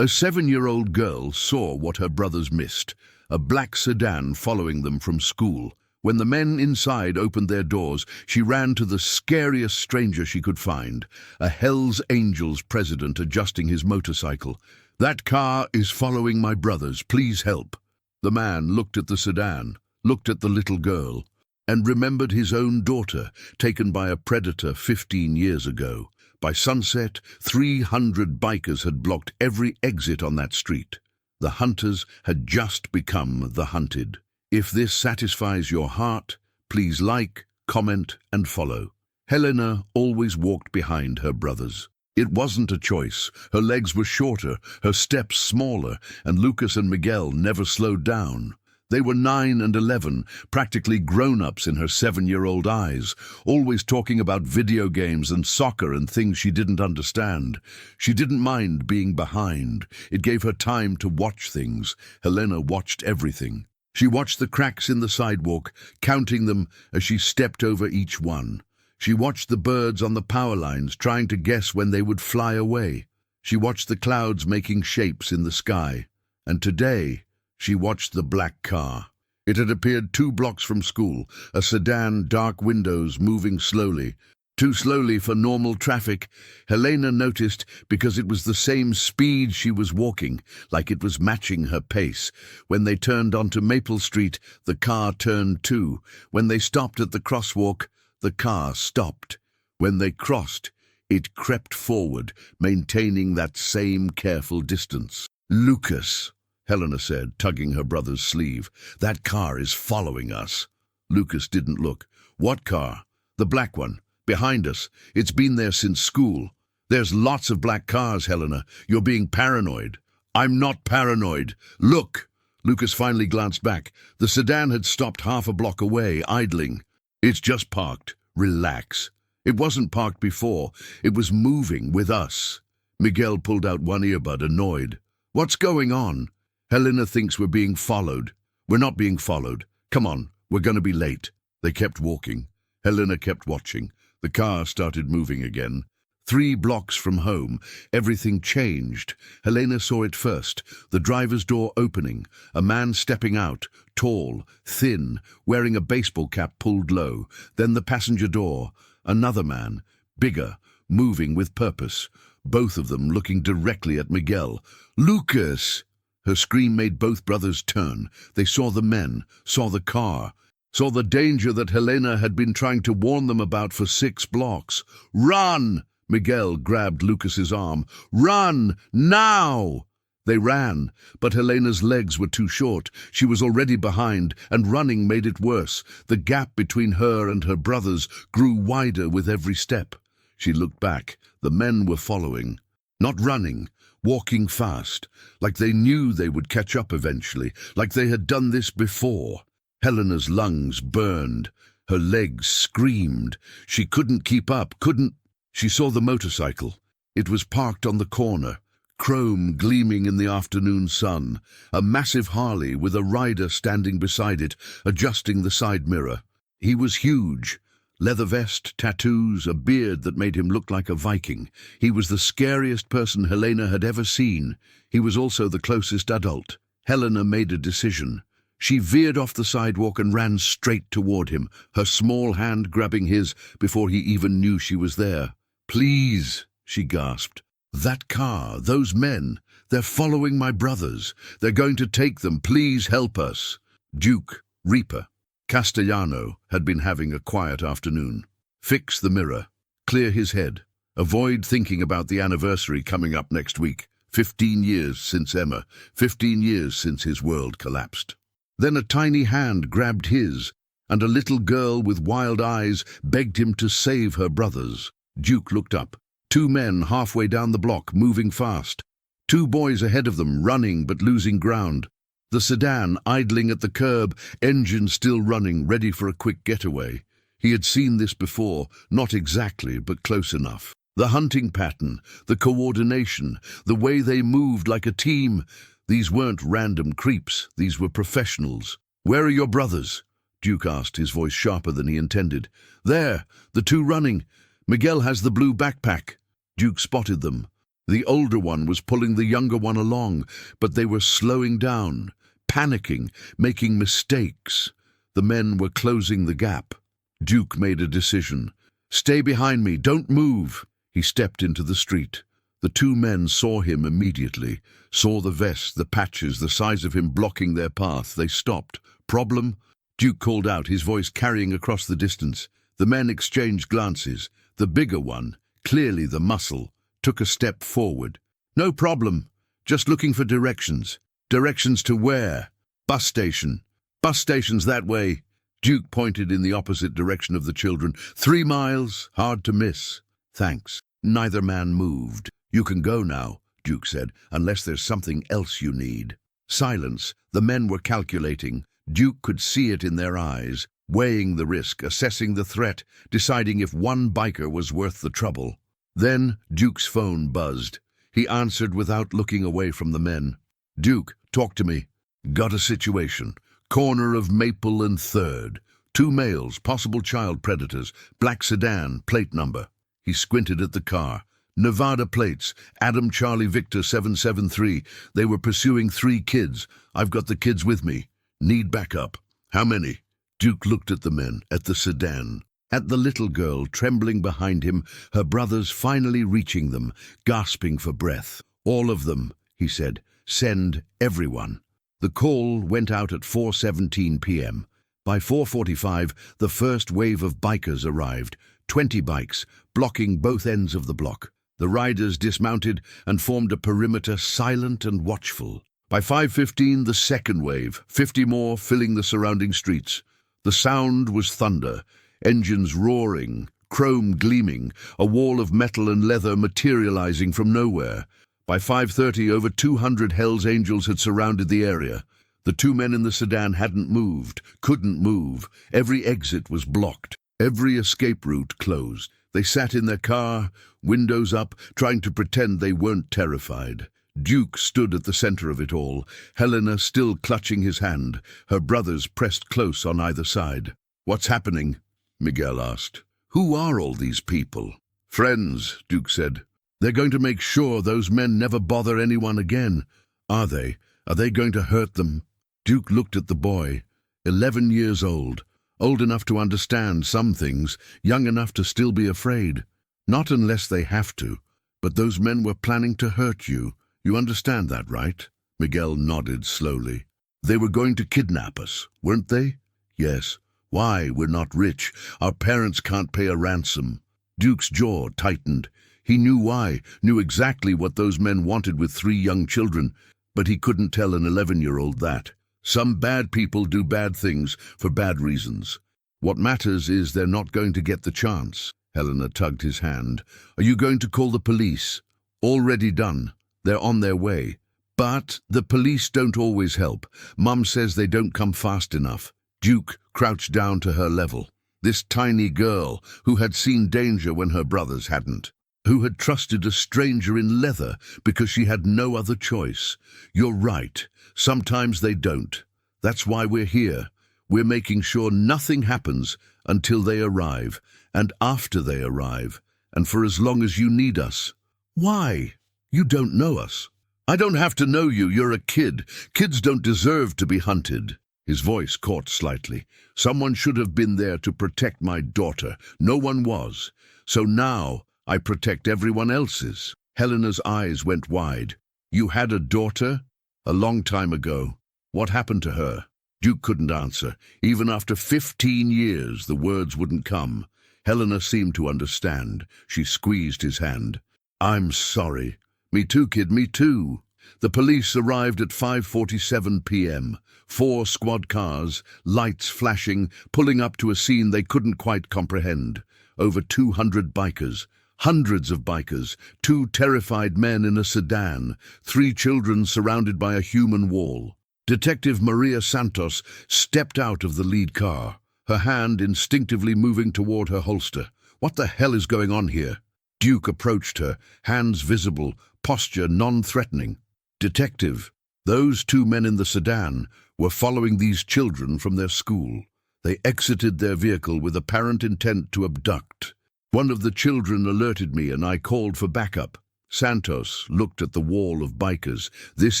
A 7-year-old girl saw what her brothers missed, a black sedan following them from school. When the men inside opened their doors, she ran to the scariest stranger she could find, a Hells Angels president adjusting his motorcycle. "That car is following my brothers. Please help." The man looked at the sedan, looked at the little girl, and remembered his own daughter, taken by a predator 15 years ago. By sunset, 300 bikers had blocked every exit on that street. The hunters had just become the hunted. If this satisfies your heart, please like, comment, and follow. Helena always walked behind her brothers. It wasn't a choice. Her legs were shorter, her steps smaller, and Lucas and Miguel never slowed down. They were 9 and 11, practically grown-ups in her 7-year-old eyes, always talking about video games and soccer and things she didn't understand. She didn't mind being behind. It gave her time to watch things. Helena watched everything. She watched the cracks in the sidewalk, counting them as she stepped over each one. She watched the birds on the power lines, trying to guess when they would fly away. She watched the clouds making shapes in the sky. And today, she watched the black car. It had appeared 2 blocks from school, a sedan, dark windows, moving slowly. Too slowly for normal traffic, Helena noticed, because it was the same speed she was walking, like it was matching her pace. When they turned onto Maple Street, the car turned too. When they stopped at the crosswalk, the car stopped. When they crossed, it crept forward, maintaining that same careful distance. "Lucas," Helena said, tugging her brother's sleeve, "that car is following us." Lucas didn't look. "What car?" "The black one. Behind us. It's been there since school." "There's lots of black cars, Helena. You're being paranoid." "I'm not paranoid. Look!" Lucas finally glanced back. The sedan had stopped half a block away, idling. "It's just parked. Relax." "It wasn't parked before. It was moving with us." Miguel pulled out one earbud, annoyed. "What's going on?" "Helena thinks we're being followed." "We're not being followed. Come on, we're going to be late." They kept walking. Helena kept watching. The car started moving again. 3 blocks from home, everything changed. Helena saw it first, the driver's door opening, a man stepping out, tall, thin, wearing a baseball cap pulled low. Then the passenger door, another man, bigger, moving with purpose. Both of them looking directly at Miguel. "Lucas!" Her scream made both brothers turn. They saw the men, saw the car, saw the danger that Helena had been trying to warn them about for 6 blocks. "Run!" Miguel grabbed Lucas's arm. "Run! Now!" They ran, but Helena's legs were too short. She was already behind, and running made it worse. The gap between her and her brothers grew wider with every step. She looked back. The men were following. Not running, walking fast, like they knew they would catch up eventually, like they had done this before. Helena's lungs burned. Her legs screamed. She couldn't keep up, couldn't. She saw the motorcycle. It was parked on the corner, chrome gleaming in the afternoon sun, a massive Harley with a rider standing beside it, adjusting the side mirror. He was huge. Leather vest, tattoos, a beard that made him look like a Viking. He was the scariest person Helena had ever seen. He was also the closest adult. Helena made a decision. She veered off the sidewalk and ran straight toward him, her small hand grabbing his before he even knew she was there. "Please," she gasped. "That car, those men, they're following my brothers. They're going to take them. Please help us." Duke, Reaper, Castellano had been having a quiet afternoon. Fix the mirror, clear his head, avoid thinking about the anniversary coming up next week. 15 years since Emma, 15 years since his world collapsed. Then a tiny hand grabbed his, and a little girl with wild eyes begged him to save her brothers. Duke looked up. 2 men halfway down the block, moving fast. 2 boys ahead of them, running but losing ground. The sedan idling at the curb, engine still running, ready for a quick getaway. He had seen this before, not exactly, but close enough. The hunting pattern, the coordination, the way they moved like a team. These weren't random creeps, these were professionals. "Where are your brothers?" Duke asked, his voice sharper than he intended. "There, the 2 running. Miguel has the blue backpack." Duke spotted them. The older one was pulling the younger one along, but they were slowing down, panicking, making mistakes. The men were closing the gap. Duke made a decision. "Stay behind me, don't move." He stepped into the street. The two men saw him immediately, saw the vest, the patches, the size of him blocking their path. They stopped. "Problem?" Duke called out, his voice carrying across the distance. The men exchanged glances. The bigger one, clearly the muscle, took a step forward. "No problem. Just looking for directions." "Directions to where?" "Bus station." "Bus station's that way." Duke pointed in the opposite direction of the children. 3 miles, hard to miss." "Thanks." Neither man moved. "You can go now," Duke said, "unless there's something else you need." Silence. The men were calculating. Duke could see it in their eyes, weighing the risk, assessing the threat, deciding if one biker was worth the trouble. Then Duke's phone buzzed. He answered without looking away from the men. "Duke, talk to me." "Got a situation. Corner of Maple and 3rd. 2 males, possible child predators. Black sedan, plate number." He squinted at the car. "Nevada plates, Adam Charlie Victor 773. They were pursuing 3 kids. I've got the kids with me. Need backup." "How many?" Duke looked at the men, at the sedan, at the little girl trembling behind him, her brothers finally reaching them, gasping for breath. "All of them," he said. "Send everyone." The call went out at 4:17 p.m. By 4:45, the first wave of bikers arrived, 20 bikes, blocking both ends of the block. The riders dismounted and formed a perimeter, silent and watchful. By 5:15, the second wave, 50 more, filling the surrounding streets. The sound was thunder, engines roaring, chrome gleaming, a wall of metal and leather materializing from nowhere. By 5:30, over 200 Hell's Angels had surrounded the area. The 2 men in the sedan hadn't moved, couldn't move. Every exit was blocked, every escape route closed. They sat in their car, windows up, trying to pretend they weren't terrified. Duke stood at the center of it all, Helena still clutching his hand, her brothers pressed close on either side. "What's happening?" Miguel asked. "Who are all these people?" "Friends," Duke said. "They're going to make sure those men never bother anyone again." "Are they? Are they going to hurt them?" Duke looked at the boy, 11 years old, old enough to understand some things, young enough to still be afraid. "Not unless they have to. But those men were planning to hurt you. You understand that, right?" Miguel nodded slowly. "They were going to kidnap us, weren't they?" "Yes." "Why? We're not rich. Our parents can't pay a ransom." Duke's jaw tightened. He knew why, knew exactly what those men wanted with 3 young children, but he couldn't tell an 11-year-old that. Some bad people do bad things for bad reasons. What matters is they're not going to get the chance. Helena tugged his hand. "Are you going to call the police?" "Already done. They're on their way. But the police don't always help. Mum says they don't come fast enough." Duke crouched down to her level. This tiny girl who had seen danger when her brothers hadn't, who had trusted a stranger in leather because she had no other choice. "You're right. Sometimes they don't. That's why we're here. We're making sure nothing happens until they arrive, and after they arrive, and for as long as you need us." "Why? You don't know us." "I don't have to know you. You're a kid. Kids don't deserve to be hunted." His voice caught slightly. "Someone should have been there to protect my daughter. No one was. So now I protect everyone else's." Helena's eyes went wide. "You had a daughter?" "A long time ago." "What happened to her?" Duke couldn't answer. Even after 15 years, the words wouldn't come. Helena seemed to understand. She squeezed his hand. "I'm sorry." "Me too, kid, me too." The police arrived at 5:47 p.m. 4 squad cars, lights flashing, pulling up to a scene they couldn't quite comprehend. Over 200 bikers, hundreds of bikers, 2 terrified men in a sedan, 3 children surrounded by a human wall. Detective Maria Santos stepped out of the lead car, her hand instinctively moving toward her holster. "What the hell is going on here?" Duke approached her, hands visible, posture non-threatening. "Detective, those 2 men in the sedan were following these children from their school. They exited their vehicle with apparent intent to abduct. One of the children alerted me and I called for backup." Santos looked at the wall of bikers. This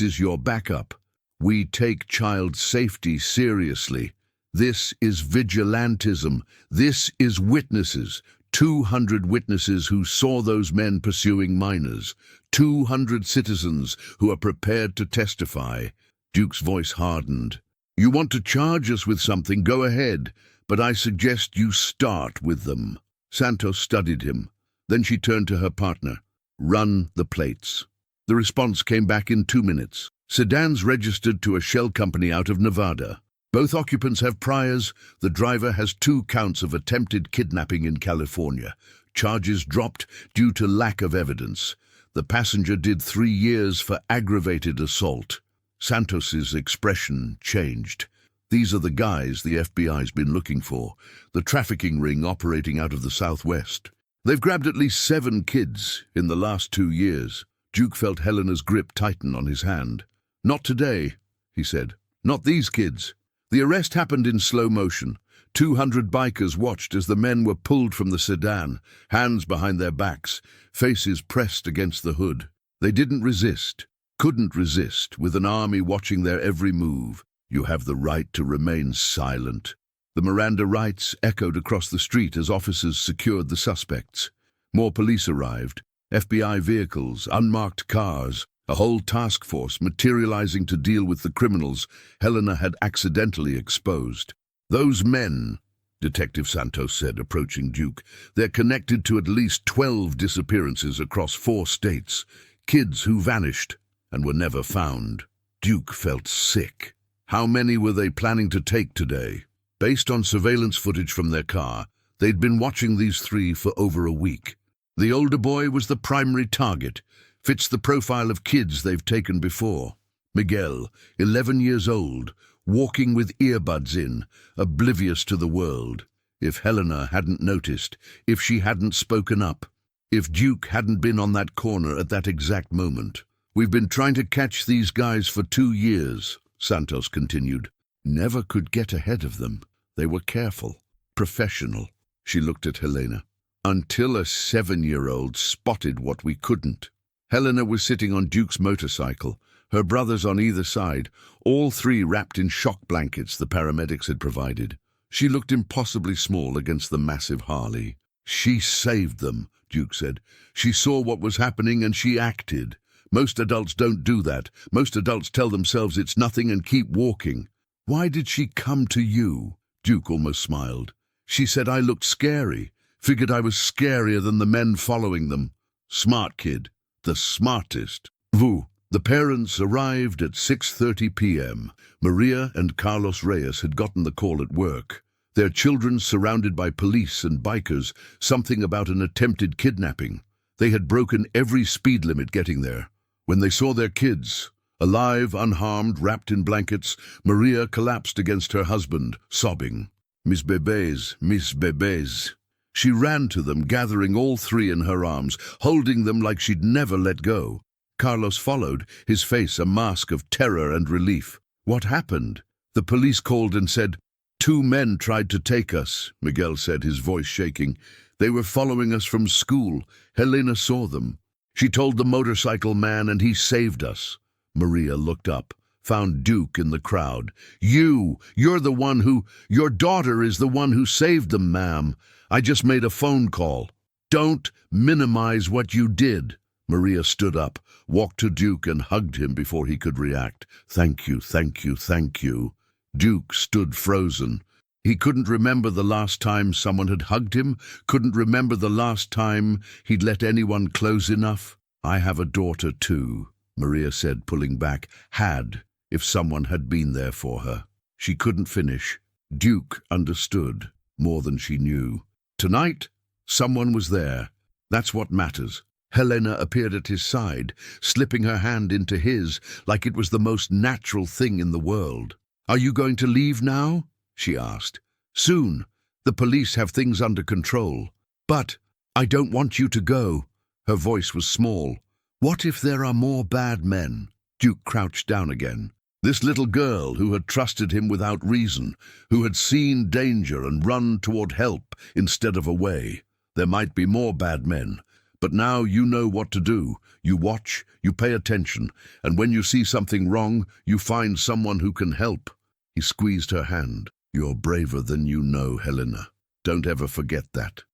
is your backup. We take child safety seriously. This is vigilantism. This is witnesses. 200 witnesses who saw those men pursuing minors. 200 citizens who are prepared to testify. Duke's voice hardened. You want to charge us with something, go ahead, but I suggest you start with them. Santos studied him. Then she turned to her partner. Run the plates. The response came back in 2 minutes. Sedans registered to a shell company out of Nevada. Both occupants have priors. The driver has 2 counts of attempted kidnapping in California. Charges dropped due to lack of evidence. The passenger did 3 years for aggravated assault. Santos's expression changed. These are the guys the FBI's been looking for. The trafficking ring operating out of the Southwest. They've grabbed at least 7 kids in the last 2 years. Duke felt Helena's grip tighten on his hand. Not today, he said. Not these kids. The arrest happened in slow motion. 200 bikers watched as the men were pulled from the sedan, hands behind their backs, faces pressed against the hood. They didn't resist, couldn't resist, with an army watching their every move. You have the right to remain silent. The Miranda rights echoed across the street as officers secured the suspects. More police arrived, FBI vehicles, unmarked cars, a whole task force materializing to deal with the criminals Helena had accidentally exposed. Those men, Detective Santos said, approaching Duke, they're connected to at least 12 disappearances across 4 states. Kids who vanished and were never found. Duke felt sick. How many were they planning to take today? Based on surveillance footage from their car, they'd been watching these 3 for over a week. The older boy was the primary target, fits the profile of kids they've taken before. Miguel, 11 years old, walking with earbuds in, oblivious to the world. If Helena hadn't noticed, if she hadn't spoken up, if Duke hadn't been on that corner at that exact moment. We've been trying to catch these guys for 2 years, Santos continued. Never could get ahead of them. They were careful, professional. She looked at Helena. Until a 7-year-old spotted what we couldn't. Helena was sitting on Duke's motorcycle, her brothers on either side, all 3 wrapped in shock blankets the paramedics had provided. She looked impossibly small against the massive Harley. She saved them, Duke said. She saw what was happening and she acted. Most adults don't do that. Most adults tell themselves it's nothing and keep walking. Why did she come to you? Duke almost smiled. She said I looked scary. Figured I was scarier than the men following them. Smart kid. The smartest. Vu. The parents arrived at 6:30 p.m. Maria and Carlos Reyes had gotten the call at work. Their children surrounded by police and bikers, something about an attempted kidnapping. They had broken every speed limit getting there. When they saw their kids, alive, unharmed, wrapped in blankets, Maria collapsed against her husband, sobbing. Mis bebés, mis bebés. She ran to them, gathering all 3 in her arms, holding them like she'd never let go. Carlos followed, his face a mask of terror and relief. What happened? The police called and said, 2 men tried to take us, Miguel said, his voice shaking. They were following us from school. Helena saw them. She told the motorcycle man and he saved us. Maria looked up, found Duke in the crowd. You're the one who... Your daughter is the one who saved them, ma'am. I just made a phone call. Don't minimize what you did. Maria stood up, walked to Duke and hugged him before he could react. Thank you, thank you, thank you. Duke stood frozen. He couldn't remember the last time someone had hugged him, couldn't remember the last time he'd let anyone close enough. I have a daughter too, Maria said, pulling back. Had, if someone had been there for her. She couldn't finish. Duke understood more than she knew. Tonight, someone was there. That's what matters. Helena appeared at his side, slipping her hand into his like it was the most natural thing in the world. Are you going to leave now? She asked. Soon. The police have things under control. But I don't want you to go. Her voice was small. What if there are more bad men? Duke crouched down again. This little girl who had trusted him without reason, who had seen danger and run toward help instead of away. There might be more bad men, But now you know what to do. You watch, you pay attention, and when you see something wrong, you find someone who can help." He squeezed her hand. "You're braver than you know, Helena. Don't ever forget that."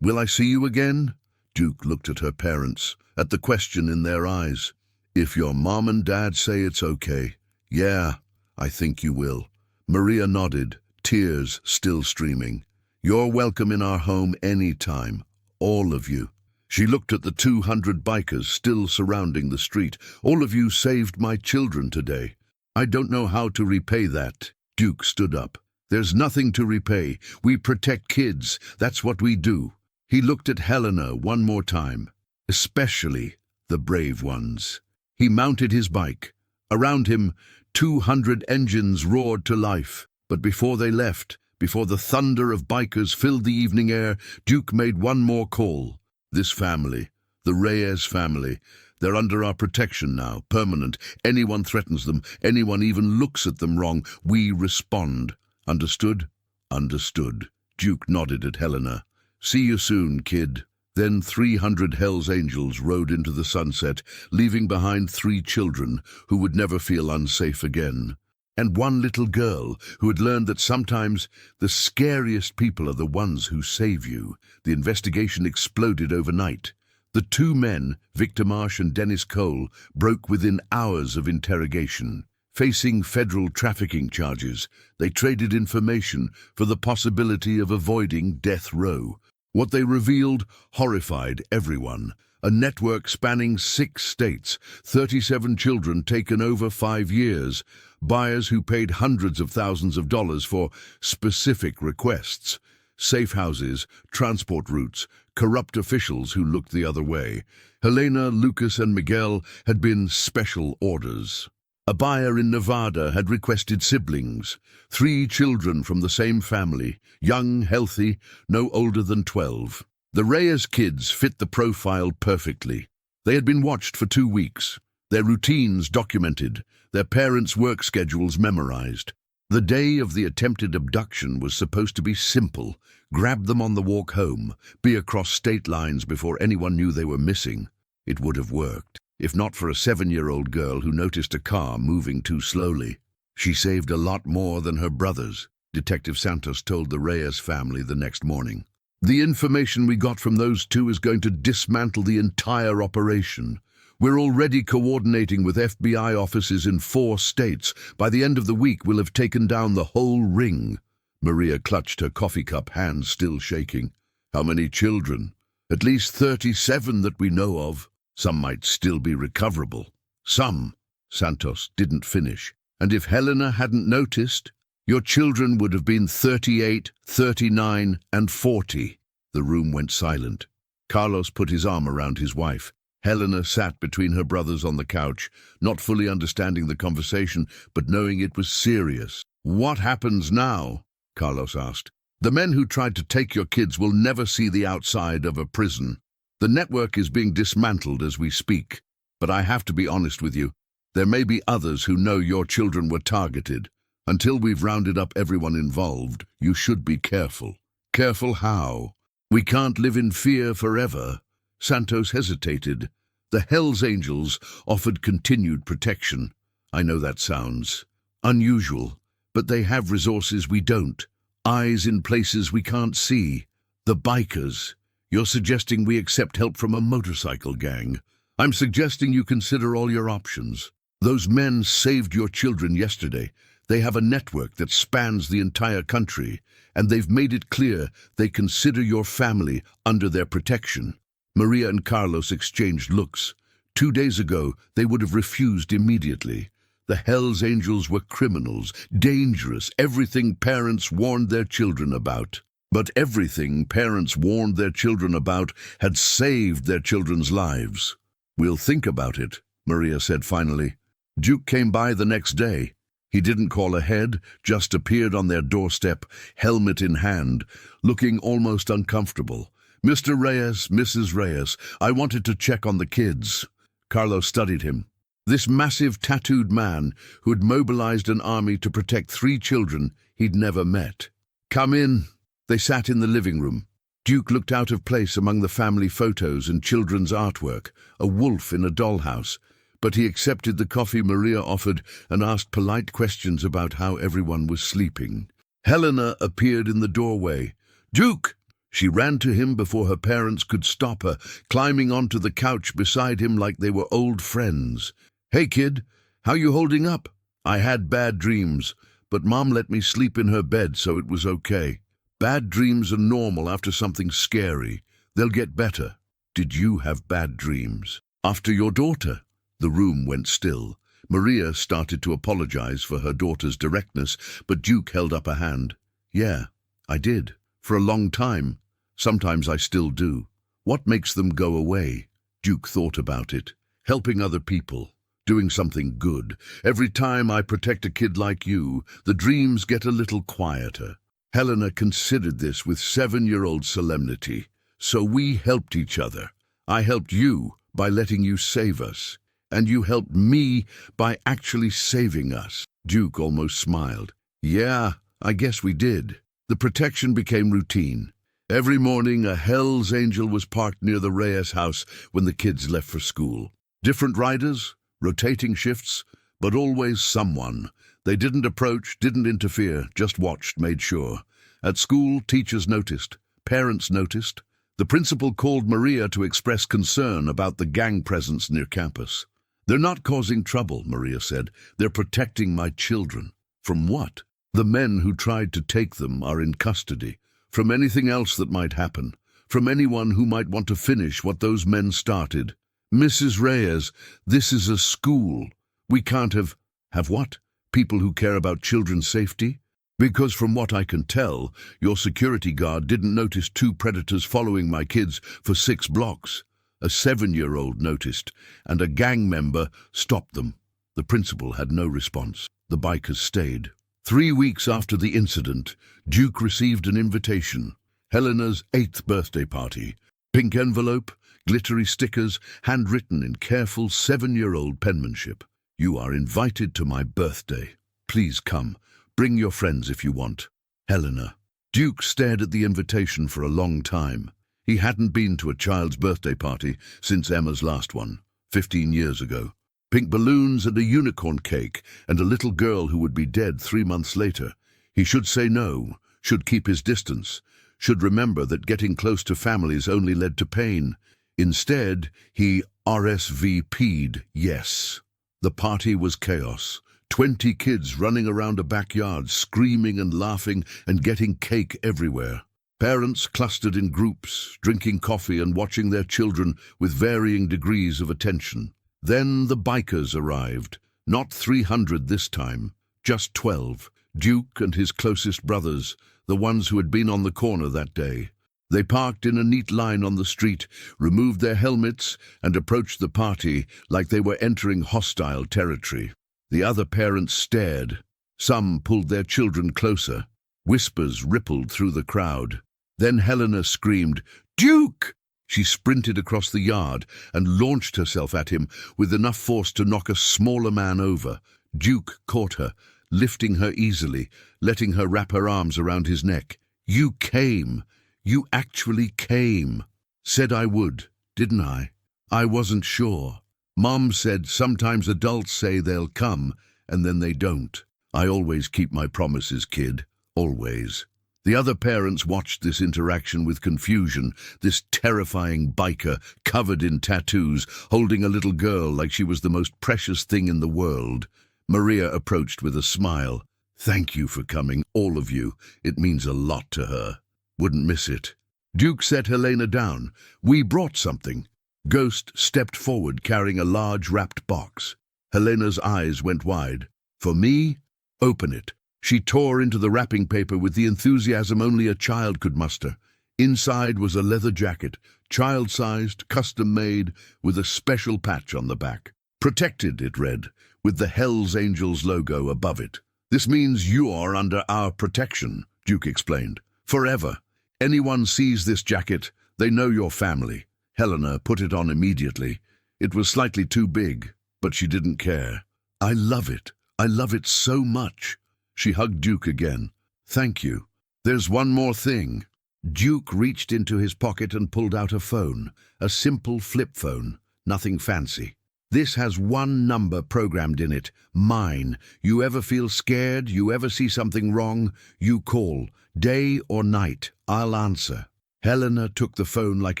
"Will I see you again?" Duke looked at her parents, at the question in their eyes. "If your mom and dad say it's okay, yeah, I think you will." Maria nodded, tears still streaming. "You're welcome in our home any time, all of you." She looked at the 200 bikers still surrounding the street. "All of you saved my children today. I don't know how to repay that." Duke stood up. "There's nothing to repay. We protect kids. That's what we do." He looked at Helena one more time, especially the brave ones. He mounted his bike. Around him, 200 engines roared to life. But before they left, before the thunder of bikers filled the evening air, Duke made one more call. "This family, the Reyes family, they're under our protection now, permanent. Anyone threatens them, anyone even looks at them wrong, we respond. Understood?" "Understood." Duke nodded at Helena. "See you soon, kid." Then 300 Hell's Angels rode into the sunset, leaving behind 3 children who would never feel unsafe again. And one little girl who had learned that sometimes the scariest people are the ones who save you. The investigation exploded overnight. The 2 men, Victor Marsh and Dennis Cole, broke within hours of interrogation. Facing federal trafficking charges, they traded information for the possibility of avoiding death row. What they revealed horrified everyone. A network spanning 6 states, 37 children taken over 5 years, buyers who paid hundreds of thousands of dollars for specific requests, safe houses, transport routes, corrupt officials who looked the other way. Helena, Lucas, and Miguel had been special orders. A buyer in Nevada had requested siblings, 3 children from the same family, young, healthy, no older than 12. The Reyes kids fit the profile perfectly. They had been watched for 2 weeks, their routines documented, their parents' work schedules memorized. The day of the attempted abduction was supposed to be simple: grab them on the walk home, be across state lines before anyone knew they were missing. It would have worked, if not for a 7-year-old girl who noticed a car moving too slowly. She saved a lot more than her brothers, Detective Santos told the Reyes family the next morning. "The information we got from those 2 is going to dismantle the entire operation. We're already coordinating with FBI offices in 4 states. By the end of the week, we'll have taken down the whole ring." Maria clutched her coffee cup, hands still shaking. "How many children?" "At least 37 that we know of. Some might still be recoverable." "Some." Santos didn't finish. "And if Helena hadn't noticed, your children would have been 38, 39, and 40. The room went silent. Carlos put his arm around his wife. Helena sat between her brothers on the couch, not fully understanding the conversation, but knowing it was serious. "What happens now?" Carlos asked. "The men who tried to take your kids will never see the outside of a prison. The network is being dismantled as we speak. But I have to be honest with you. There may be others who know your children were targeted. Until we've rounded up everyone involved, you should be careful." "Careful how?" "We can't live in fear forever." Santos hesitated. "The Hells Angels offered continued protection. I know that sounds unusual, but they have resources we don't. Eyes in places we can't see. The bikers. You're suggesting we accept help from a motorcycle gang. I'm suggesting you consider all your options. Those men saved your children yesterday. They have a network that spans the entire country, and they've made it clear they consider your family under their protection." Maria and Carlos exchanged looks. 2 days ago, they would have refused immediately. The Hells Angels were criminals, dangerous, everything parents warned their children about. But everything parents warned their children about had saved their children's lives. "We'll think about it," Maria said finally. Duke came by the next day. He didn't call ahead, just appeared on their doorstep, helmet in hand, looking almost uncomfortable. "Mr. Reyes, Mrs. Reyes, I wanted to check on the kids." Carlos studied him. This massive tattooed man who had mobilized an army to protect 3 children he'd never met. "Come in." They sat in the living room. Duke looked out of place among the family photos and children's artwork, a wolf in a dollhouse, but he accepted the coffee Maria offered and asked polite questions about how everyone was sleeping. Helena appeared in the doorway. "Duke!" She ran to him before her parents could stop her, climbing onto the couch beside him like they were old friends. "Hey, kid, how you holding up?" "I had bad dreams, but Mom let me sleep in her bed, so it was okay." "Bad dreams are normal after something scary. They'll get better." "Did you have bad dreams?" "After your daughter?" The room went still. Maria started to apologize for her daughter's directness, but Duke held up a hand. "Yeah, I did. For a long time. Sometimes I still do." "What makes them go away?" Duke thought about it. "Helping other people. Doing something good. Every time I protect a kid like you, the dreams get a little quieter." Helena considered this with 7-year-old solemnity. "So we helped each other. I helped you by letting you save us. And you helped me by actually saving us." Duke almost smiled. "Yeah, I guess we did." The protection became routine. Every morning a Hell's Angel was parked near the Reyes house when the kids left for school. Different riders, rotating shifts, but always someone. They didn't approach, didn't interfere, just watched, made sure. At school, teachers noticed. Parents noticed. The principal called Maria to express concern about the gang presence near campus. "They're not causing trouble," Maria said. "They're protecting my children." "From what?" "The men who tried to take them are in custody. From anything else that might happen. From anyone who might want to finish what those men started." "Mrs. Reyes, this is a school. We can't have..." "Have what? People who care about children's safety?" "Because from what I can tell, your security guard didn't notice 2 predators following my kids for 6 blocks. A 7-year-old noticed, and a gang member stopped them." The principal had no response. The bikers stayed. 3 weeks after the incident, Duke received an invitation. Helena's 8th birthday party. Pink envelope, glittery stickers, handwritten in careful 7-year-old penmanship. "You are invited to my birthday. Please come. Bring your friends if you want. Helena." Duke stared at the invitation for a long time. He hadn't been to a child's birthday party since Emma's last one, 15 years ago. Pink balloons and a unicorn cake, and a little girl who would be dead 3 months later. He should say no, should keep his distance, should remember that getting close to families only led to pain. Instead, he RSVP'd yes. The party was chaos. 20 kids running around a backyard, screaming and laughing and getting cake everywhere. Parents clustered in groups, drinking coffee and watching their children with varying degrees of attention. Then the bikers arrived. Not 300 this time, just 12. Duke and his closest brothers, the ones who had been on the corner that day. They parked in a neat line on the street, removed their helmets, and approached the party like they were entering hostile territory. The other parents stared. Some pulled their children closer. Whispers rippled through the crowd. Then Helena screamed, "Duke!" She sprinted across the yard and launched herself at him with enough force to knock a smaller man over. Duke caught her, lifting her easily, letting her wrap her arms around his neck. "You came. You actually came." "Said I would, didn't I? I wasn't sure. Mom said sometimes adults say they'll come, and then they don't. I always keep my promises, kid. Always." The other parents watched this interaction with confusion, this terrifying biker, covered in tattoos, holding a little girl like she was the most precious thing in the world. Maria approached with a smile. "Thank you for coming, all of you. It means a lot to her. Wouldn't miss it." Duke set Helena down. "We brought something." Ghost stepped forward carrying a large wrapped box. Helena's eyes went wide. "For me? Open it." She tore into the wrapping paper with the enthusiasm only a child could muster. Inside was a leather jacket, child-sized, custom-made, with a special patch on the back. "Protected," it read, with the Hell's Angels logo above it. "This means you're under our protection," Duke explained. "Forever. Anyone sees this jacket, they know your family." Helena put it on immediately. It was slightly too big, but she didn't care. "I love it. I love it so much." She hugged Duke again. "Thank you. There's one more thing." Duke reached into his pocket and pulled out a phone, a simple flip phone, nothing fancy. This has one number programmed in it, mine. You ever feel scared, you ever see something wrong, you call. Day or night, I'll answer. Helena took the phone like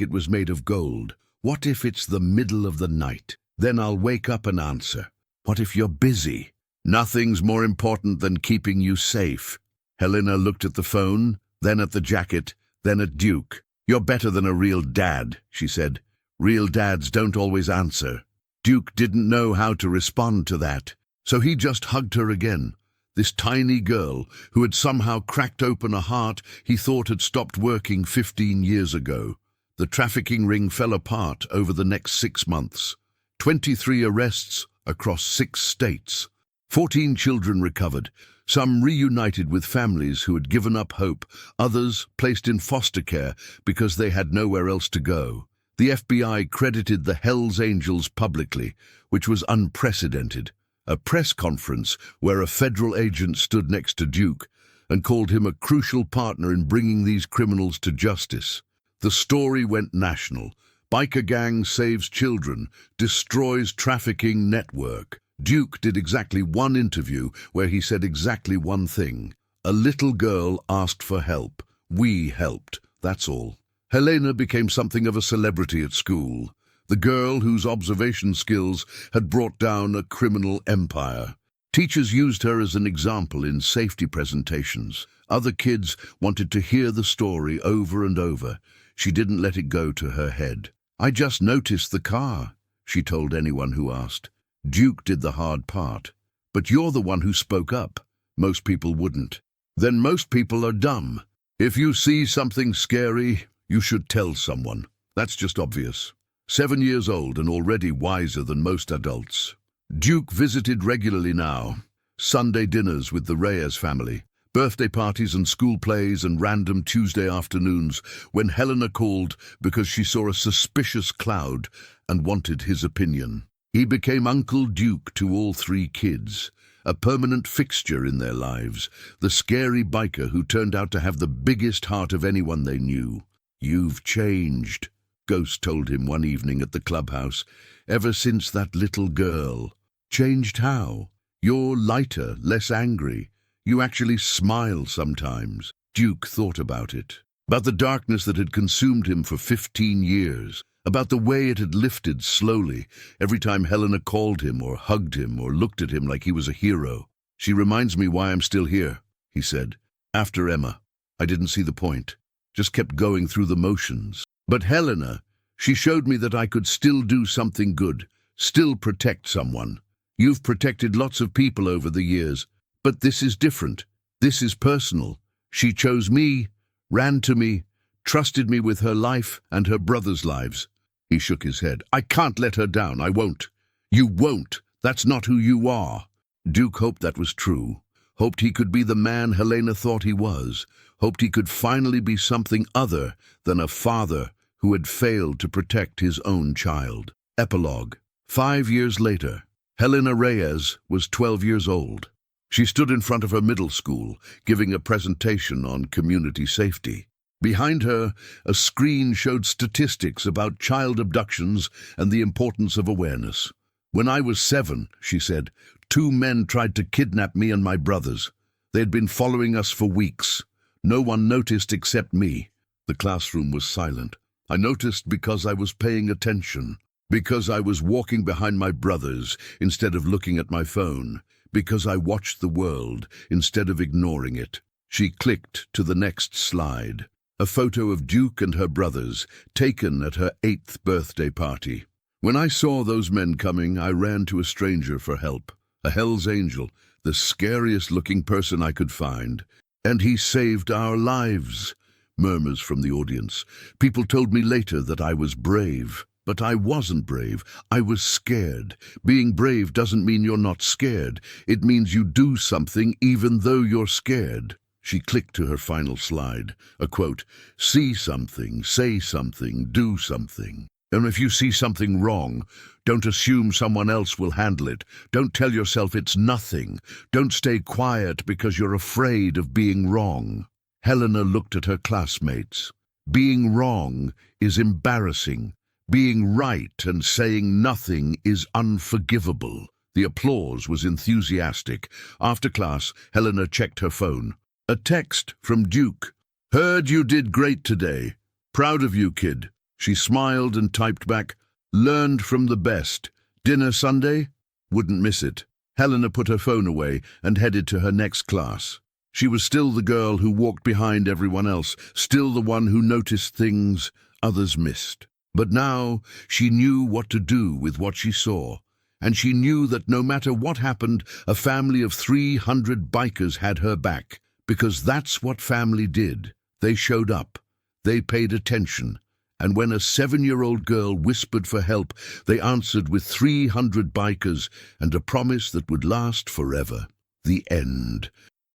it was made of gold. What if it's the middle of the night? Then I'll wake up and answer. What if you're busy? Nothing's more important than keeping you safe. Helena looked at the phone, then at the jacket, then at Duke. You're better than a real dad, she said. Real dads don't always answer. Duke didn't know how to respond to that, so he just hugged her again. This tiny girl, who had somehow cracked open a heart he thought had stopped working 15 years ago. The trafficking ring fell apart over the next 6 months. 23 arrests across 6 states. 14 children recovered, some reunited with families who had given up hope, others placed in foster care because they had nowhere else to go. The FBI credited the Hells Angels publicly, which was unprecedented. A press conference where a federal agent stood next to Duke and called him a crucial partner in bringing these criminals to justice. The story went national. Biker gang saves children, destroys trafficking network. Duke did exactly one interview where he said exactly one thing. A little girl asked for help. We helped, that's all. Helena became something of a celebrity at school. The girl whose observation skills had brought down a criminal empire. Teachers used her as an example in safety presentations. Other kids wanted to hear the story over and over. She didn't let it go to her head. I just noticed the car, she told anyone who asked. Duke did the hard part. But you're the one who spoke up. Most people wouldn't. Then most people are dumb. If you see something scary, you should tell someone. That's just obvious. 7 years old and already wiser than most adults. Duke visited regularly now. Sunday dinners with the Reyes family, birthday parties and school plays and random Tuesday afternoons when Helena called because she saw a suspicious cloud and wanted his opinion. He became Uncle Duke to all 3 kids, a permanent fixture in their lives, the scary biker who turned out to have the biggest heart of anyone they knew. You've changed, Ghost told him one evening at the clubhouse, ever since that little girl. Changed how? You're lighter, less angry. You actually smile sometimes. Duke thought about it. About the darkness that had consumed him for 15 years. About the way it had lifted slowly every time Helena called him or hugged him or looked at him like he was a hero. She reminds me why I'm still here, he said. After Emma, I didn't see the point. Just kept going through the motions. But Helena, she showed me that I could still do something good, still protect someone. You've protected lots of people over the years, but this is different. This is personal. She chose me, ran to me, trusted me with her life and her brother's lives. He shook his head. I can't let her down. I won't. You won't. That's not who you are. Duke hoped that was true. Hoped he could be the man Helena thought he was. Hoped he could finally be something other than a father who had failed to protect his own child. Epilogue. 5 years later, Helena Reyes was 12 years old. She stood in front of her middle school, giving a presentation on community safety. Behind her, a screen showed statistics about child abductions and the importance of awareness. When I was 7, she said, 2 men tried to kidnap me and my brothers. They had been following us for weeks. No one noticed except me. The classroom was silent. I noticed because I was paying attention, because I was walking behind my brothers instead of looking at my phone, because I watched the world instead of ignoring it. She clicked to the next slide. A photo of Duke and her brothers, taken at her 8th birthday party. When I saw those men coming, I ran to a stranger for help. A Hells Angel, the scariest-looking person I could find. And he saved our lives. Murmurs from the audience. People told me later that I was brave. But I wasn't brave. I was scared. Being brave doesn't mean you're not scared. It means you do something even though you're scared. She clicked to her final slide. A quote, see something, say something, do something. And if you see something wrong, don't assume someone else will handle it. Don't tell yourself it's nothing. Don't stay quiet because you're afraid of being wrong. Helena looked at her classmates. Being wrong is embarrassing. Being right and saying nothing is unforgivable. The applause was enthusiastic. After class, Helena checked her phone. A text from Duke. "Heard you did great today. Proud of you, kid." She smiled and typed back, "Learned from the best. Dinner Sunday? Wouldn't miss it." Helena put her phone away and headed to her next class. She was still the girl who walked behind everyone else, still the one who noticed things others missed. But now she knew what to do with what she saw, and she knew that no matter what happened, a family of 300 bikers had her back, because that's what family did. They showed up, they paid attention, and when a 7-year-old girl whispered for help, they answered with 300 bikers and a promise that would last forever. The end.